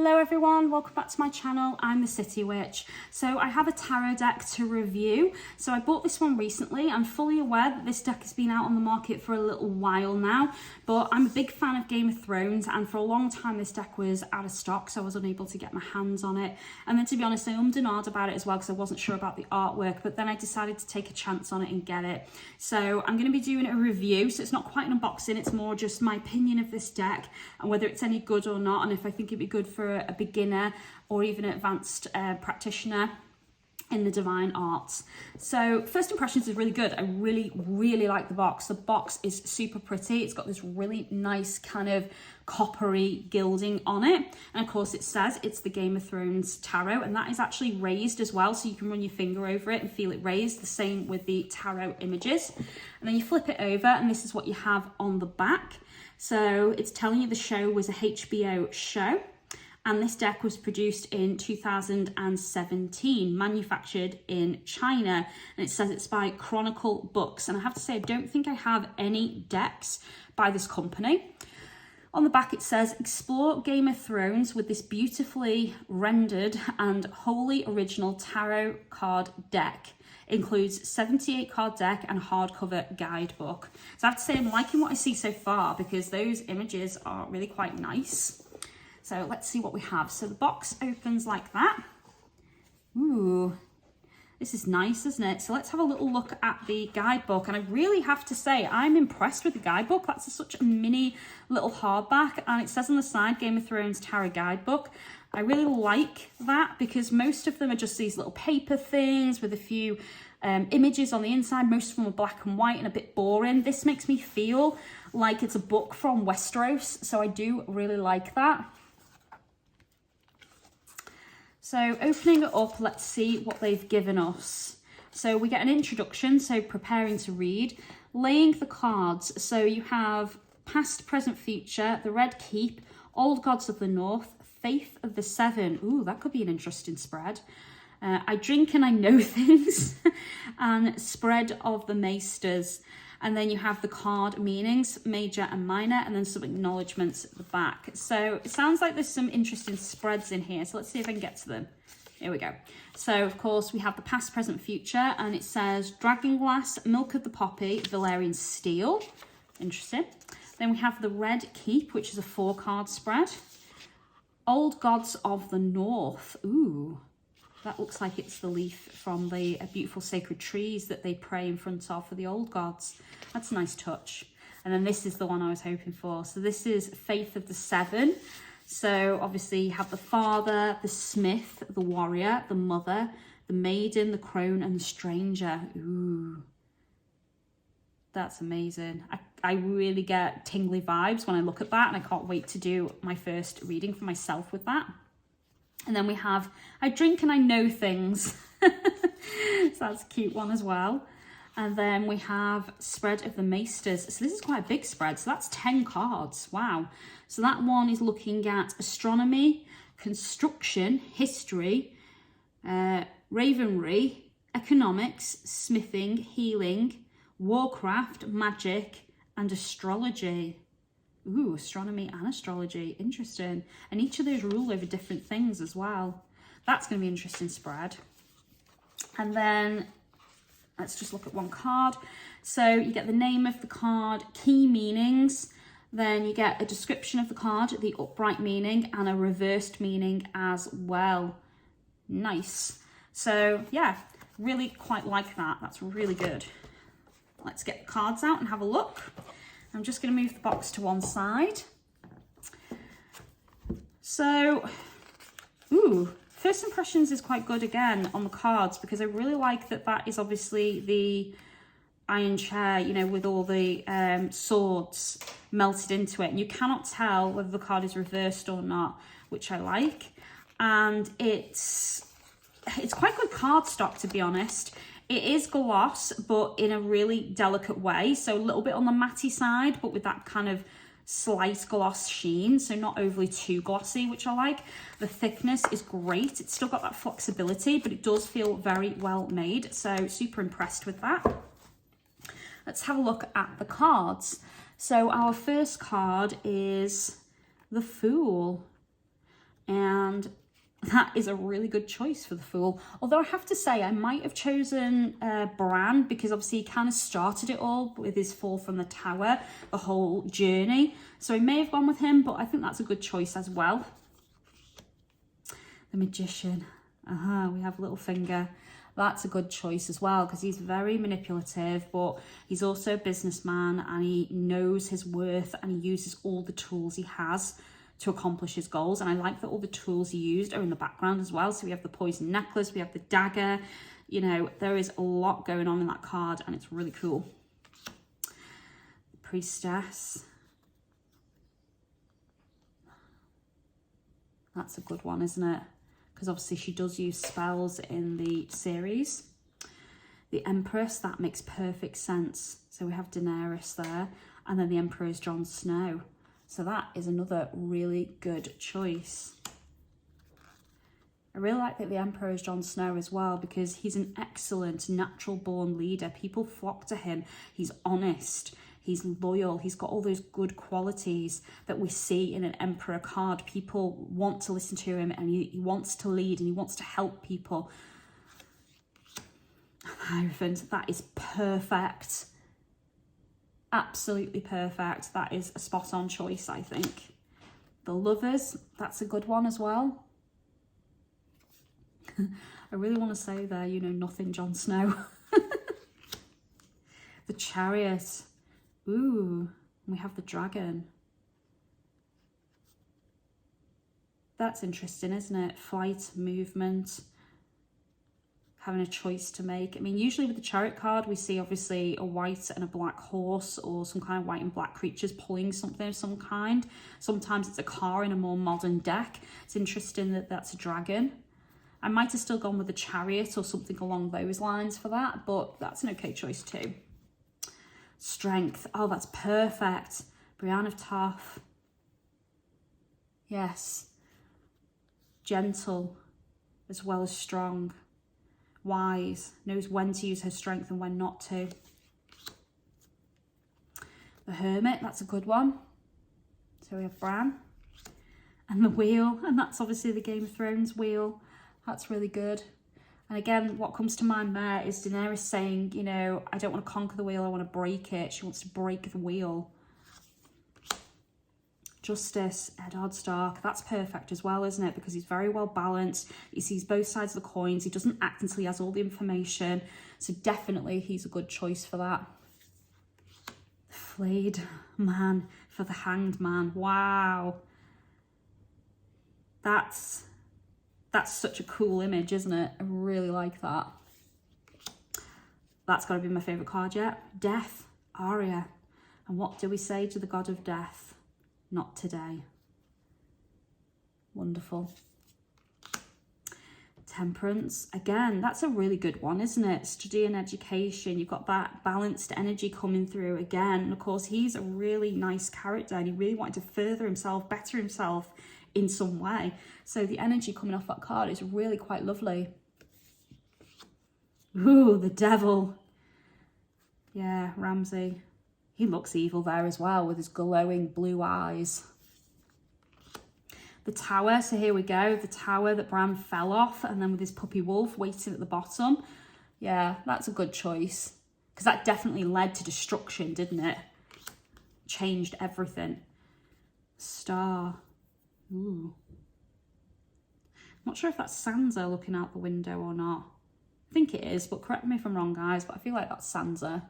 Hello everyone, welcome back to my channel. I'm the City Witch. So I have a tarot deck to review. So I bought this one recently. I'm fully aware that this deck has been out on the market for a little while now, but I'm a big fan of Game of Thrones, and for a long time this deck was out of stock, so I was unable to get my hands on it. And then, to be honest, I ummed and ahed about it as well because I wasn't sure about the artwork, but then I decided to take a chance on it and get it. So I'm going to be doing a review, so it's not quite an unboxing, it's more just my opinion of this deck and whether it's any good or not, and if I think it'd be good for a beginner or even an advanced practitioner in the divine arts. So first impressions is really good. I really like the box. The box is super pretty. It's got this really nice kind of coppery gilding on it, and of course it says it's the Game of Thrones tarot, and that is actually raised as well, so you can run your finger over it and feel it raised. The same with the tarot images. And then you flip it over and this is what you have on the back. So it's telling you the show was a HBO show, and this deck was produced in 2017, manufactured in China, and it says it's by Chronicle Books. And I have to say, I don't think I have any decks by this company. On the back it says, explore Game of Thrones with this beautifully rendered and wholly original tarot card deck. Includes 78 card deck and hardcover guidebook. So I have to say, I'm liking what I see so far because those images are really quite nice. So let's see what we have. So the box opens like that. Ooh, this is nice, isn't it? So let's have a little look at the guidebook. And I really have to say, I'm impressed with the guidebook. That's such a mini little hardback. And it says on the side, Game of Thrones Tarot Guidebook. I really like that because most of them are just these little paper things with a few images on the inside. Most of them are black and white and a bit boring. This makes me feel like it's a book from Westeros. So I do really like that. So opening it up, let's see what they've given us. So we get an introduction, so preparing to read, laying the cards. So you have past, present, future, the Red Keep, Old Gods of the North, Faith of the Seven. Ooh, that could be an interesting spread. I Drink and I Know Things, and Spread of the Maesters. And then you have the card meanings, major and minor, and then some acknowledgements at the back. So it sounds like there's some interesting spreads in here. So let's see if I can get to them. Here we go. So of course we have the past, present, future, and it says Dragonglass, Milk of the Poppy, Valerian Steel. Interesting. Then we have the Red Keep, which is a 4-card spread. Old Gods of the North. Ooh, that looks like it's the leaf from the beautiful sacred trees that they pray in front of for the old gods. That's a nice touch. And then this is the one I was hoping for. So this is Faith of the Seven. So obviously you have the father, the smith, the warrior, the mother, the maiden, the crone, and the stranger. Ooh, that's amazing. I really get tingly vibes when I look at that, and I can't wait to do my first reading for myself with that. And then we have I Drink and I Know Things. So that's a cute one as well. And then we have Spread of the Maesters. So this is quite a big spread. So that's 10 cards. Wow. So that one is looking at astronomy, construction, history, ravenry, economics, smithing, healing, warcraft, magic, and astrology. Ooh, astronomy and astrology. Interesting. And each of those rule over different things as well. That's going to be an interesting spread. And then let's just look at one card. So you get the name of the card, key meanings. Then you get a description of the card, the upright meaning, and a reversed meaning as well. Nice. So yeah, really quite like that. That's really good. Let's get the cards out and have a look. I'm just going to move the box to one side. So, ooh, first impressions is quite good again on the cards because I really like that that is obviously the iron chair, you know, with all the swords melted into it. And you cannot tell whether the card is reversed or not, which I like. And it's quite good cardstock, to be honest. It is gloss, but in a really delicate way. So a little bit on the matty side, but with that kind of slight gloss sheen. So not overly too glossy, which I like. The thickness is great. It's still got that flexibility, but it does feel very well made. So super impressed with that. Let's have a look at the cards. So our first card is the Fool. And that is a really good choice for the Fool. Although I have to say, I might have chosen Bran, because obviously he kind of started it all with his fall from the tower, the whole journey. So I may have gone with him, but I think that's a good choice as well. The Magician. We have Littlefinger. That's a good choice as well, because he's very manipulative, but he's also a businessman and he knows his worth and he uses all the tools he has to accomplish his goals. And I like that all the tools he used are in the background as well. So we have the poison necklace, we have the dagger, you know, there is a lot going on in that card and it's really cool. The Priestess. That's a good one, isn't it? Because obviously she does use spells in the series. The Empress, that makes perfect sense. So we have Daenerys there, and then the Emperor is Jon Snow. So that is another really good choice. I really like that the Emperor is Jon Snow as well, because he's an excellent natural born leader. People flock to him. He's honest. He's loyal. He's got all those good qualities that we see in an Emperor card. People want to listen to him, and he wants to lead and he wants to help people. Hierophant, that is perfect. Absolutely perfect. That is a spot on choice, I think. The Lovers, that's a good one as well. I really want to say there, you know, nothing Jon Snow. The Chariot. Ooh, we have the Dragon. That's interesting, isn't it? Flight, movement, having a choice to make. I mean, usually with the Chariot card, we see obviously a white and a black horse or some kind of white and black creatures pulling something of some kind. Sometimes it's a car in a more modern deck. It's interesting that that's a dragon. I might have still gone with the Chariot or something along those lines for that, but that's an okay choice too. Strength. Oh, that's perfect. Brienne of Tarth. Yes. Gentle as well as strong. Wise. Knows when to use her strength and when not to. The Hermit. That's a good one. So we have Bran. And the Wheel. And that's obviously the Game of Thrones wheel. That's really good. And again, what comes to mind there is Daenerys saying, you know, I don't want to conquer the wheel, I want to break it. She wants to break the wheel. Justice, Eddard Stark, that's perfect as well, isn't it? Because he's very well balanced. He sees both sides of the coins. He doesn't act until he has all the information. So definitely he's a good choice for that. Flayed Man for the Hanged Man. Wow. That's such a cool image, isn't it? I really like that. That's got to be my favourite card yet. Death, Arya. And what do we say to the god of death? Not today. Wonderful. Temperance. Again, that's a really good one, isn't it? Study and education. You've got that balanced energy coming through again. And of course, he's a really nice character and he really wanted to further himself, better himself in some way. So the energy coming off that card is really quite lovely. Ooh, the Devil. Yeah, Ramsay. He looks evil there as well with his glowing blue eyes. The Tower. So here we go. The tower that Bran fell off, and then with his puppy wolf waiting at the bottom. Yeah, that's a good choice. Because that definitely led to destruction, didn't it? Changed everything. Star. Ooh. Not sure if that's Sansa looking out the window or not. I think it is, but correct me if I'm wrong, guys, but I feel like that's Sansa.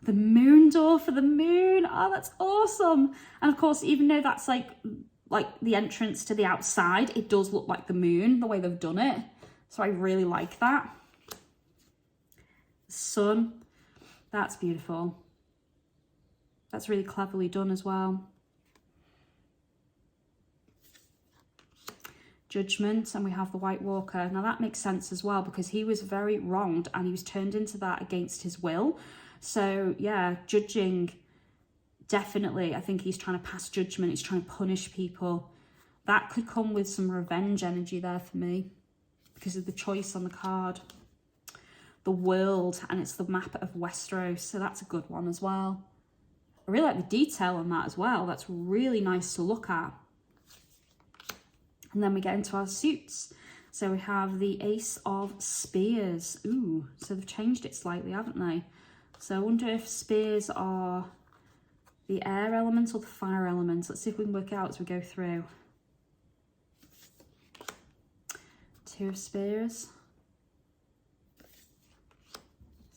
The Moon Door for the moon. Oh, that's awesome. And of course, even though that's like the entrance to the outside, it does look like the moon, the way they've done it. So I really like that. The Sun. That's beautiful. That's really cleverly done as well. Judgment, and we have the White Walker. Now that makes sense as well because he was very wronged and he was turned into that against his will. So yeah, judging, definitely, I think he's trying to pass judgment, he's trying to punish people. That could come with some revenge energy there for me because of the choice on the card. The World, and it's the map of Westeros, so that's a good one as well. I really like the detail on that as well. That's really nice to look at. And then we get into our suits. So we have the Ace of Spears. Ooh, so they've changed it slightly, haven't they? So I wonder if spears are the air element or the fire element. Let's see if we can work it out as we go through. Two of Spears.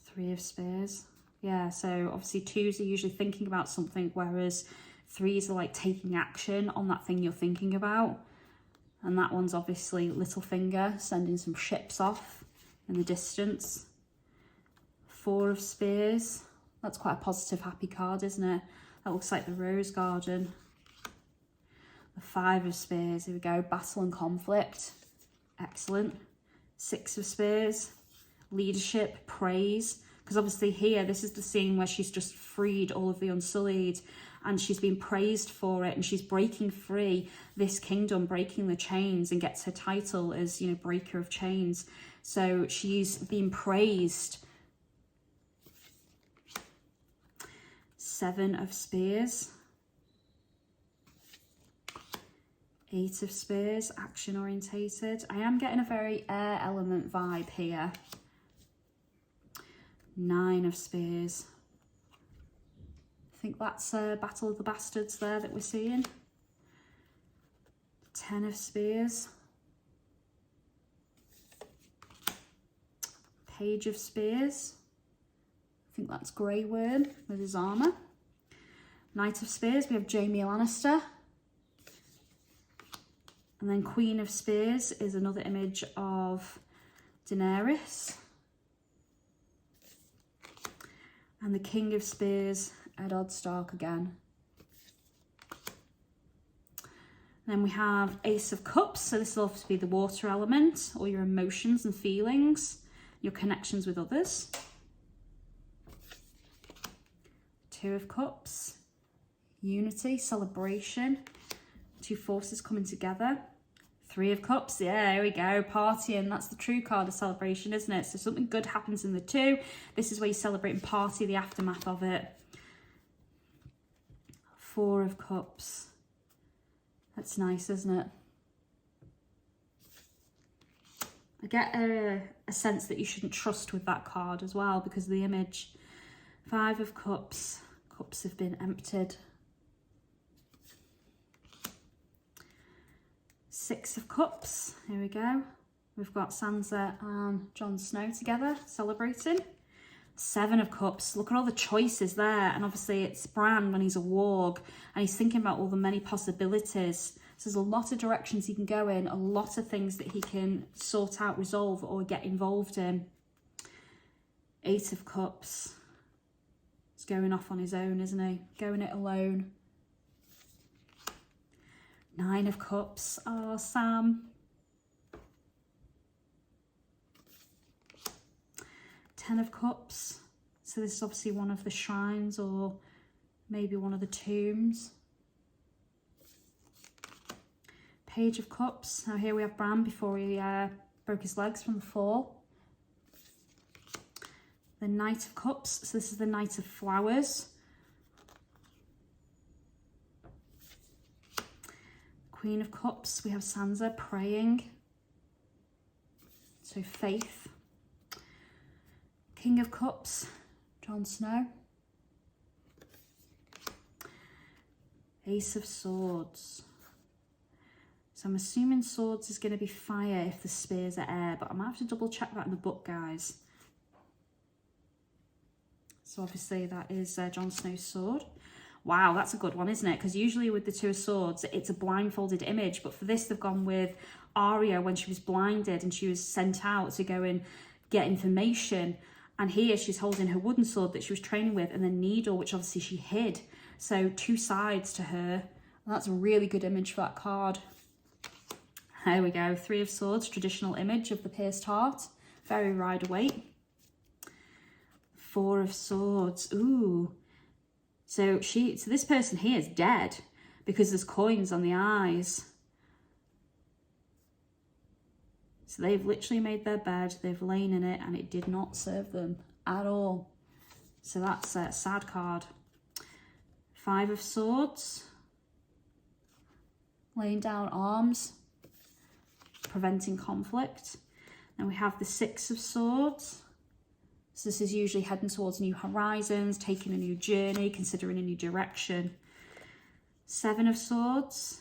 Three of Spears. Yeah, so obviously twos are usually thinking about something, whereas threes are like taking action on that thing you're thinking about. And that one's obviously Littlefinger, sending some ships off in the distance. Four of Spears. That's quite a positive, happy card, isn't it? That looks like the Rose Garden. The Five of Spears. Here we go. Battle and conflict. Excellent. Six of Spears. Leadership, praise. Because obviously here, this is the scene where she's just freed all of the Unsullied and she's been praised for it, and she's breaking free this kingdom, breaking the chains, and gets her title as, you know, Breaker of Chains. So she's been praised. Seven of Spears. Eight of Spears, action orientated. I am getting a very air element vibe here. Nine of Spears. I think that's Battle of the Bastards there that we're seeing. 10 of Spears. Page of Spears. I think that's Grey Worm with his armour. Knight of Spears, we have Jaime Lannister. And then Queen of Spears is another image of Daenerys. And the King of Spears, Eddard Stark again. And then we have Ace of Cups. So this will obviously be the water element, all your emotions and feelings, your connections with others. Two of Cups, unity, celebration, two forces coming together. Three of Cups, yeah, here we go, partying. That's the true card of celebration, isn't it? So something good happens in the two. This is where you celebrate and party the aftermath of it. Four of Cups. That's nice, isn't it? I get a sense that you shouldn't trust with that card as well because of the image. Five of Cups. Cups have been emptied. Six of Cups. Here we go. We've got Sansa and Jon Snow together celebrating. Seven of Cups. Look at all the choices there. And obviously it's Bran when he's a warg and he's thinking about all the many possibilities. So there's a lot of directions he can go in, a lot of things that he can sort out, resolve, or get involved in. Eight of Cups. He's going off on his own, isn't he? Going it alone. Nine of Cups. Oh, Sam. 10 of Cups. So this is obviously one of the shrines or maybe one of the tombs. Page of Cups. Now here we have Bran before he broke his legs from the fall. The Knight of Cups. So this is the Knight of Flowers. Queen of Cups. We have Sansa praying. So faith. King of Cups, Jon Snow. Ace of Swords. So I'm assuming swords is going to be fire if the spears are air, but I might have to double check that in the book, guys. So obviously that is Jon Snow's sword. Wow, that's a good one, isn't it? Because usually with the Two of Swords, it's a blindfolded image, but for this they've gone with Arya when she was blinded and she was sent out to go and get information. And here she's holding her wooden sword that she was training with and the needle, which obviously she hid. So two sides to her. That's a really good image for that card. There we go. Three of Swords, traditional image of the pierced heart. Very Rider-Waite. Four of Swords. Ooh. So this person here is dead because there's coins on the eyes. So they've literally made their bed, they've lain in it, and it did not serve them at all. So that's a sad card. Five of Swords. Laying down arms. preventing conflict. Then we have the Six of Swords. So this is usually heading towards new horizons, taking a new journey, considering a new direction. Seven of Swords.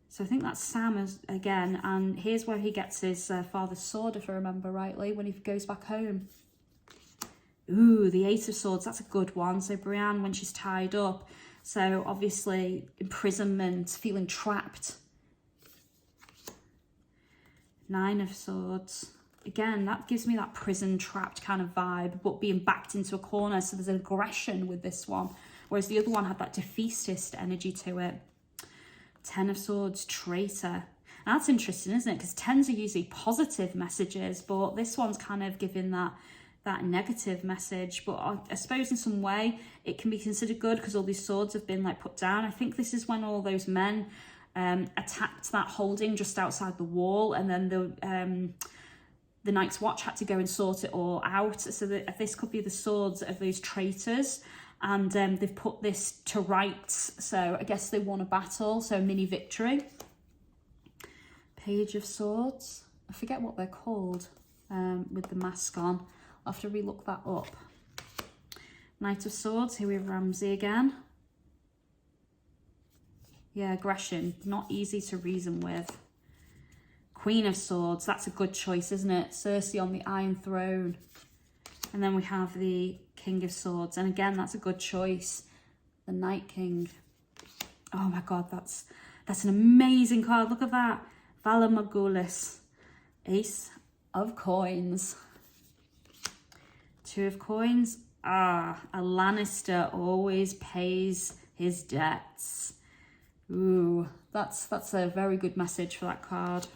So I think that's Sam again, and here's where he gets his father's sword, if I remember rightly, when he goes back home. Ooh, the Eight of Swords, that's a good one. So Brienne, when she's tied up, so obviously imprisonment, feeling trapped. Nine of Swords. Again, that gives me that prison trapped kind of vibe, but being backed into a corner, so there's aggression with this one, whereas the other one had that defeatist energy to it. Ten of Swords, traitor. And that's interesting, isn't it? Because tens are usually positive messages, but this one's kind of giving that negative message. But I suppose in some way it can be considered good because all these swords have been like put down. I think this is when all those men attacked that holding just outside the wall, and then the Night's Watch had to go and sort it all out. So this could be the swords of those traitors. And they've put this to rights. So I guess they won a battle, so mini victory. Page of Swords. I forget what they're called with the mask on. I'll have to relook that up. Knight of Swords, here we have Ramsay again. Yeah, aggression, not easy to reason with. Queen of Swords, that's a good choice, isn't it? Cersei on the Iron Throne. And then we have the King of Swords. And again, that's a good choice. The Night King. Oh my God, that's an amazing card. Look at that. Vala Morghulis. Ace of Coins. Two of Coins. A Lannister always pays his debts. Ooh, that's a very good message for that card.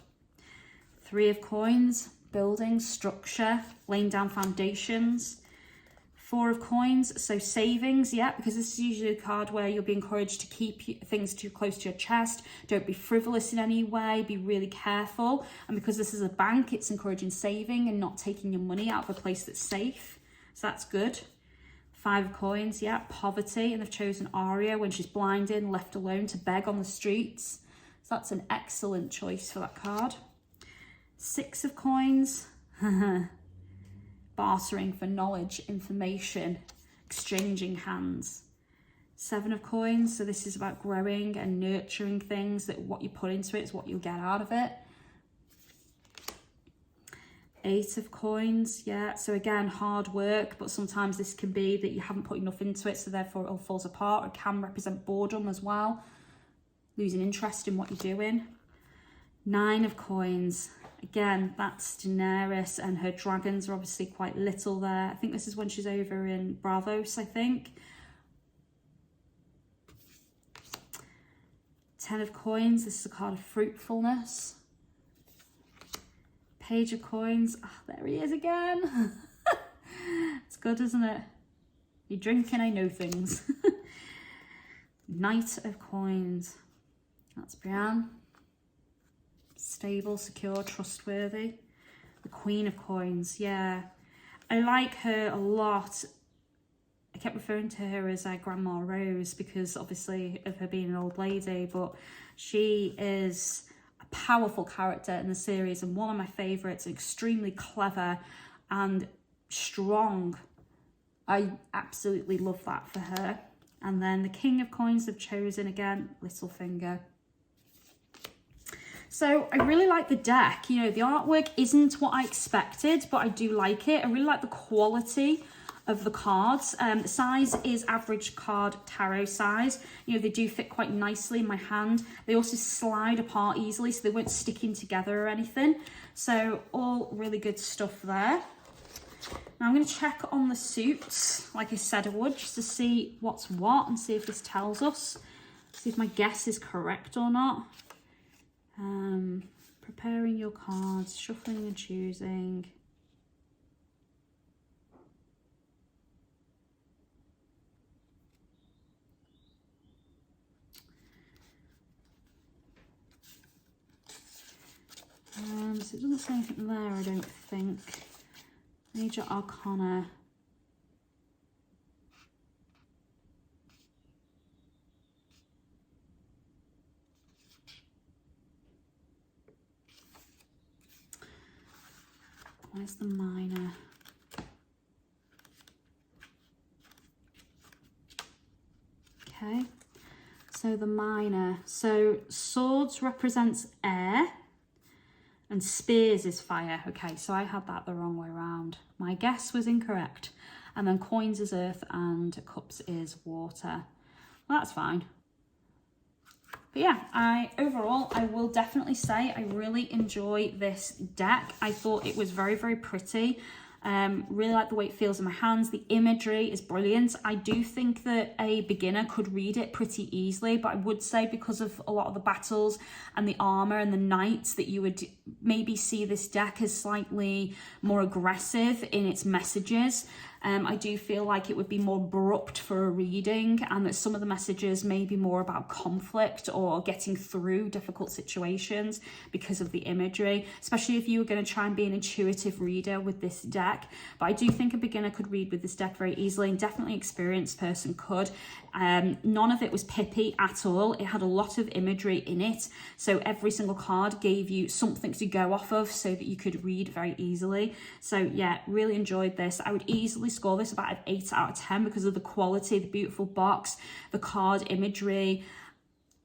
Three of Coins. Building, structure, laying down foundations. Four of Coins, so savings, yeah, because this is usually a card where you'll be encouraged to keep things too close to your chest. Don't be frivolous in any way, be really careful. And because this is a bank, it's encouraging saving and not taking your money out of a place that's safe. So that's good. Five of Coins, yeah, poverty, and they've chosen Arya when she's blinded and left alone to beg on the streets. So that's an excellent choice for that card. Six of Coins, bartering for knowledge, information, exchanging hands. Seven of Coins, so this is about growing and nurturing things, that what you put into it is what you'll get out of it. Eight of Coins, yeah, so again, hard work, but sometimes this can be that you haven't put enough into it, so therefore it all falls apart. It can represent boredom as well, losing interest in what you're doing. Nine of Coins. Again, that's Daenerys, and her dragons are obviously quite little there. I think this is when she's over in Bravos, I think. Ten of Coins, this is a card of fruitfulness. Page of Coins, there he is again. It's good, isn't it? You're drinking, I know things. Knight of Coins, that's Brienne. Stable, secure, trustworthy. The Queen of Coins, yeah. I like her a lot. I kept referring to her as Grandma Rose because obviously of her being an old lady, but she is a powerful character in the series and one of my favourites, extremely clever and strong. I absolutely love that for her. And then the King of Coins have chosen again, Littlefinger. So I really like the deck. You know, the artwork isn't what I expected, but I do like it. I really like the quality of the cards. The size is average card tarot size. You know, they do fit quite nicely in my hand. They also slide apart easily, so they weren't sticking together or anything. So all really good stuff there. Now I'm going to check on the suits, like I said I would, just to see what's what and see if this tells us. See if my guess is correct or not. Preparing your cards, shuffling and choosing. So it doesn't say anything there, I don't think. Major Arcana. Where's the minor? Okay, so the minor. So swords represents air and spears is fire. Okay, so I had that the wrong way around. My guess was incorrect. And then coins is earth and cups is water. Well, that's fine. But yeah, overall, I will definitely say I really enjoy this deck. I thought it was very, very pretty. Really like the way it feels in my hands. The imagery is brilliant. I do think that a beginner could read it pretty easily, but I would say because of a lot of the battles and the armor and the knights that you would maybe see this deck as slightly more aggressive in its messages. I do feel like it would be more abrupt for a reading, and that some of the messages may be more about conflict or getting through difficult situations because of the imagery, especially if you were going to try and be an intuitive reader with this deck. But I do think a beginner could read with this deck very easily, and definitely an experienced person could. None of it was pippy at all. It had a lot of imagery in it, so every single card gave you something to go off of so that you could read very easily. So yeah, really enjoyed this. I would easily score this about an 8 out of 10 because of the quality, the beautiful box, the card imagery.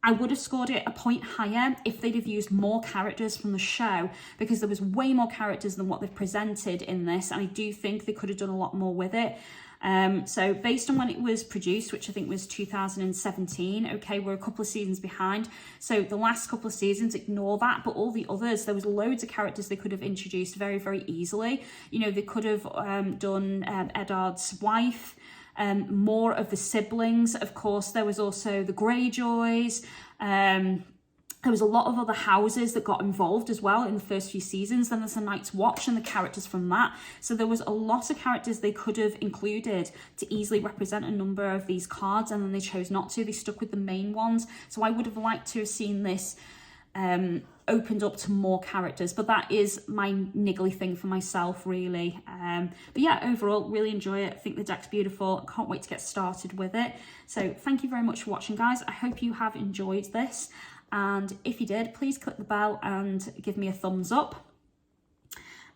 I would have scored it a point higher if they'd have used more characters from the show, because there was way more characters than what they've presented in this, and I do think they could have done a lot more with it. So based on when it was produced, which I think was 2017, okay, we're a couple of seasons behind. So the last couple of seasons, ignore that, but all the others, there was loads of characters they could have introduced very, very easily. You know, they could have done Eddard's wife, more of the siblings. Of course, there was also the Greyjoys. There was a lot of other houses that got involved as well in the first few seasons. Then there's the Night's Watch and the characters from that. So there was a lot of characters they could have included to easily represent a number of these cards, and then they chose not to. They stuck with the main ones. So I would have liked to have seen this opened up to more characters, but that is my niggly thing for myself, really. But yeah, overall, really enjoy it. I think the deck's beautiful. I can't wait to get started with it. So thank you very much for watching, guys. I hope you have enjoyed this. And if you did, please click the bell and give me a thumbs up.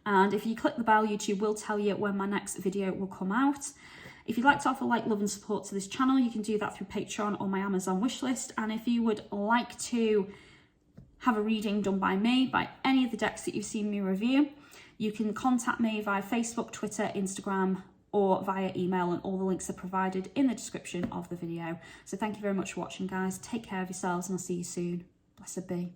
And if you click the bell, YouTube will tell you when my next video will come out. If you'd like to offer like, love and support to this channel, you can do that through Patreon or my Amazon wishlist. And if you would like to have a reading done by me, by any of the decks that you've seen me review, you can contact me via Facebook, Twitter, Instagram, or via email, and all the links are provided in the description of the video. So thank you very much for watching, guys. Take care of yourselves, and I'll see you soon. Blessed be.